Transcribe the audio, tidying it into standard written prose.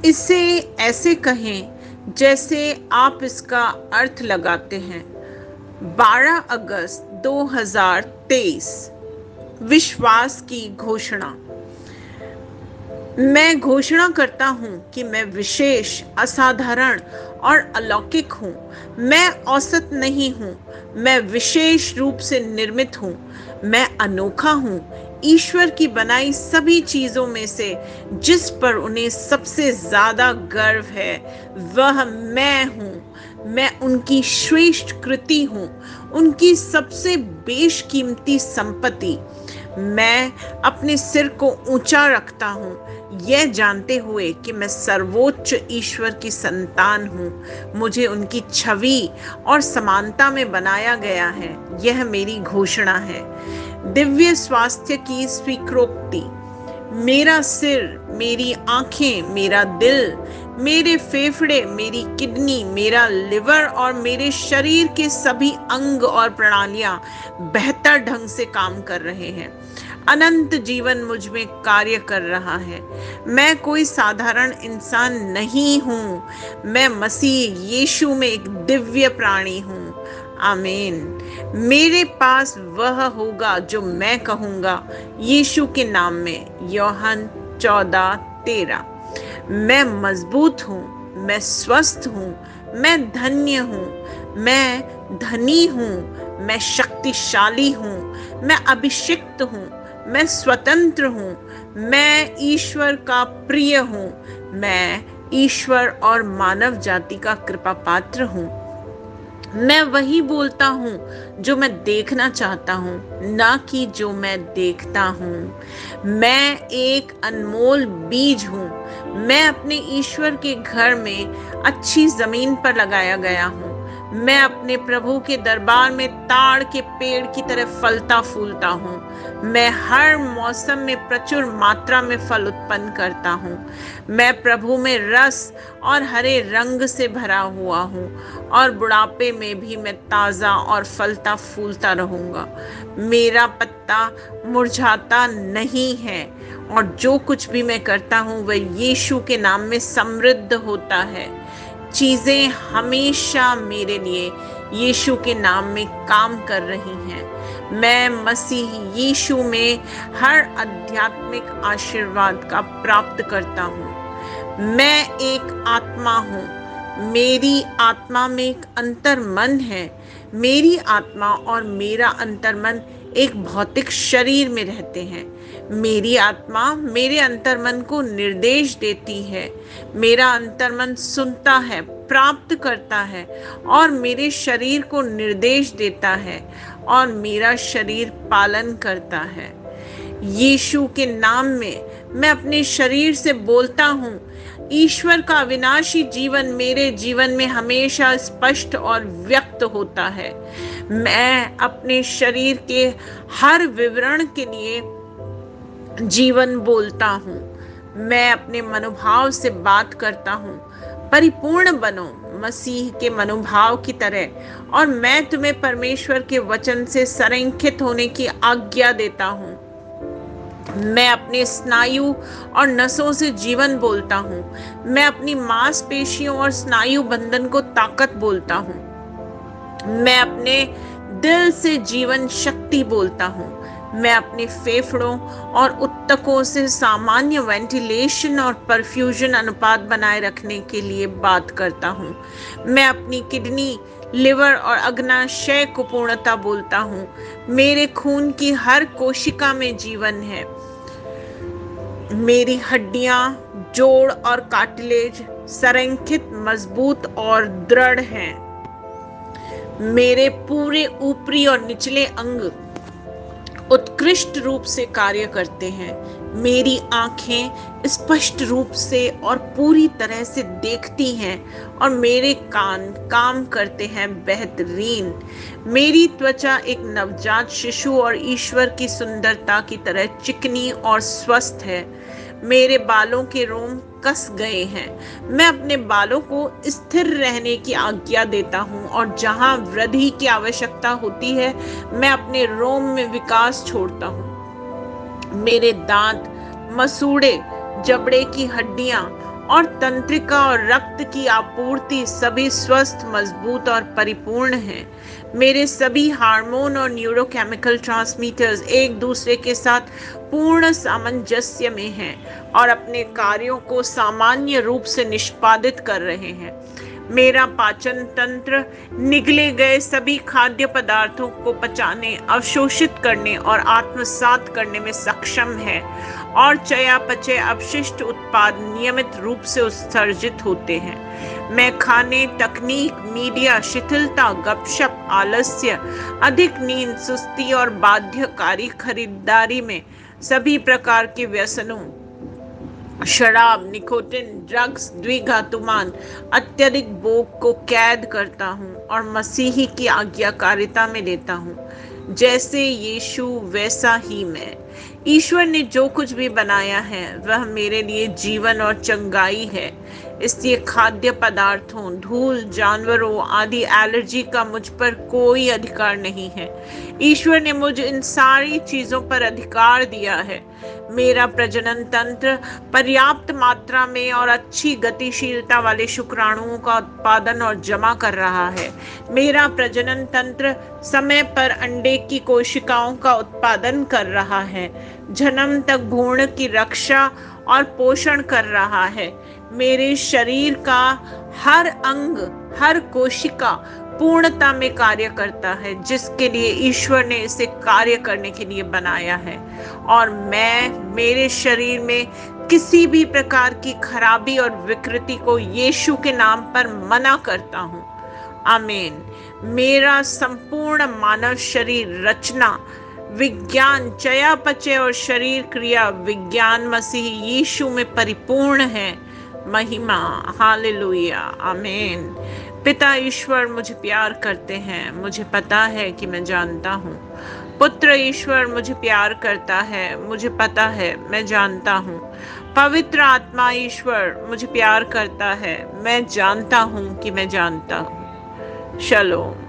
इसे ऐसे कहें जैसे आप इसका अर्थ लगाते हैं। 12 अगस्त 2023। विश्वास की घोषणा। मैं घोषणा करता हूँ कि मैं विशेष, असाधारण और अलौकिक हूँ। मैं औसत नहीं हूँ, मैं विशेष रूप से निर्मित हूँ। मैं अनोखा हूँ। ईश्वर की बनाई सभी चीजों में से जिस पर उन्हें सबसे ज्यादा गर्व है वह मैं हूँ। मैं उनकी श्रेष्ठ कृति हूँ, उनकी सबसे बेशकीमती संपत्ति। मैं अपने सिर को ऊंचा रखता हूँ, यह जानते हुए कि मैं सर्वोच्च ईश्वर की संतान हूँ। मुझे उनकी छवि और समानता में बनाया गया है। यह मेरी घोषणा है। दिव्य स्वास्थ्य की स्वीकृति। मेरा सिर, मेरी आंखें, मेरा दिल, मेरे फेफड़े, मेरी किडनी, मेरा लिवर और मेरे शरीर के सभी अंग और प्रणालियां बेहतर ढंग से काम कर रहे हैं। अनंत जीवन मुझ में कार्य कर रहा है। मैं कोई साधारण इंसान नहीं हूँ। मैं मसीह यीशु में एक दिव्य प्राणी हूँ। आमीन। मेरे पास वह होगा जो मैं कहूँगा यीशु के नाम में। यूहन्ना 14:13। मैं मजबूत हूँ, मैं स्वस्थ हूँ, मैं धन्य हूँ, मैं धनी हूँ, मैं शक्तिशाली हूँ, मैं अभिषिक्त हूँ, मैं स्वतंत्र हूँ, मैं ईश्वर का प्रिय हूँ, मैं ईश्वर और मानव जाति का कृपा पात्र हूँ। मैं वही बोलता हूँ जो मैं देखना चाहता हूँ, ना कि जो मैं देखता हूँ। मैं एक अनमोल बीज हूँ। मैं अपने ईश्वर के घर में अच्छी जमीन पर लगाया गया हूँ। मैं अपने प्रभु के दरबार में ताड़ के पेड़ की तरह फलता फूलता हूँ। मैं हर मौसम में प्रचुर मात्रा में फल उत्पन्न करता हूँ। मैं प्रभु में रस और हरे रंग से भरा हुआ हूँ और बुढ़ापे में भी मैं ताजा और फलता फूलता रहूंगा। मेरा पत्ता मुरझाता नहीं है और जो कुछ भी मैं करता हूँ वह यीशु के नाम में समृद्ध होता है। चीजें हमेशा मेरे लिए यीशु के नाम में काम कर रही हैं। मैं मसीह यीशु में हर आध्यात्मिक आशीर्वाद का प्राप्त करता हूँ। मैं एक आत्मा हूँ। मेरी आत्मा में एक अंतर्मन है। मेरी आत्मा और मेरा अंतर्मन एक भौतिक शरीर में रहते हैं। मेरी आत्मा मेरे अंतर्मन को निर्देश देती है। मेरा अंतर्मन सुनता है, प्राप्त करता है और मेरे शरीर को निर्देश देता है और मेरा शरीर पालन करता है। यीशु के नाम में मैं अपने शरीर से बोलता हूँ, ईश्वर का अविनाशी जीवन मेरे जीवन में हमेशा स्पष्ट और व्यक्त होता है। मैं अपने शरीर के हर विवरण के लिए जीवन बोलता हूँ। मैं अपने मनोभाव से बात करता हूँ, परिपूर्ण बनो मसीह के मनोभाव की तरह, और मैं तुम्हें परमेश्वर के वचन से संरेखित होने की आज्ञा देता हूँ। मैं अपने स्नायु और नसों से जीवन बोलता हूँ। मैं अपनी मांसपेशियों और स्नायु बंधन को ताकत बोलता हूँ। मैं अपने दिल से जीवन शक्ति बोलता हूँ। मैं अपने फेफड़ों और ऊतकों से सामान्य वेंटिलेशन और परफ्यूजन अनुपात बनाए रखने के लिए बात करता हूँ। मैं अपनी किडनी, लिवर और अग्नाशय को पूर्णता बोलता हूँ। मेरे खून की हर कोशिका में जीवन है। मेरी हड्डियां, जोड़ और कार्टिलेज संरेखित, मजबूत और दृढ़ हैं। मेरे पूरे ऊपरी और निचले अंग उत्कृष्ट रूप से कार्य करते हैं। मेरी आंखें स्पष्ट रूप से और पूरी तरह से देखती हैं और मेरे कान काम करते हैं बेहतरीन। मेरी त्वचा एक नवजात शिशु और ईश्वर की सुंदरता की तरह चिकनी और स्वस्थ है। मेरे बालों के रोम कस गए हैं। मैं अपने बालों को स्थिर रहने की आज्ञा देता हूँ और जहाँ वृद्धि की आवश्यकता होती है मैं अपने रोम में विकास छोड़ता हूँ। मेरे दांत, मसूड़े, जबड़े की हड्डियां और तंत्रिका और रक्त की आपूर्ति सभी स्वस्थ, मजबूत और परिपूर्ण है। मेरे सभी हार्मोन और न्यूरोकेमिकल ट्रांसमीटर्स एक दूसरे के साथ पूर्ण सामंजस्य में हैं और अपने कार्यों को सामान्य रूप से निष्पादित कर रहे हैं। मेरा पाचन तंत्र निगले गए सभी खाद्य पदार्थों को पचाने, अवशोषित करने और आत्मसात करने में सक्षम है और चयापचय अपशिष्ट उत्पाद नियमित रूप से उत्सर्जित होते हैं। मैं खाने, तकनीक, मीडिया, शिथिलता, गपशप, आलस्य, अधिक नींद, सुस्ती और बाध्यकारी खरीदारी में सभी प्रकार के व्यसनों, शराब, निकोटिन, ड्रग्स, द्विघातुमान, अत्यधिक भोग को कैद करता हूँ और मसीही की आज्ञाकारिता में लेता हूँ। जैसे यीशु वैसा ही मैं। ईश्वर ने जो कुछ भी बनाया है वह मेरे लिए जीवन और चंगाई है। इसलिए खाद्य पदार्थों, धूल, जानवरों आदि एलर्जी का मुझ पर कोई अधिकार नहीं है। ईश्वर ने मुझे इन सारी चीजों पर अधिकार दिया है। मेरा प्रजनन तंत्र पर्याप्त मात्रा में और अच्छी गतिशीलता वाले शुक्राणुओं का उत्पादन और जमा कर रहा है। मेरा प्रजनन तंत्र समय पर अंडे की कोशिकाओं का उत्पादन कर रहा है, जन्म तक भ्रूण की रक्षा और पोषण कर रहा है। मेरे शरीर का हर अंग, हर कोशिका पूर्णता में कार्य करता है, जिसके लिए ईश्वर ने इसे कार्य करने के लिए बनाया है। और मैं मेरे शरीर में किसी भी प्रकार की खराबी और विकृति को यीशु के नाम पर मना करता हूँ। आमीन। मेरा संपूर्ण मानव शरीर रचना, विज्ञान, चयापचय और शरीर क्रिया विज्ञान मसीह यीशु में परिपूर्ण है। महिमा, हालेलुया, आमीन। पिता ईश्वर मुझे प्यार करते हैं, मुझे पता है कि मैं जानता हूँ। पुत्र ईश्वर मुझे प्यार करता है, मुझे पता है, मैं जानता हूँ। पवित्र आत्मा ईश्वर मुझे प्यार करता है, मैं जानता हूँ कि मैं जानता हूँ। शलोम।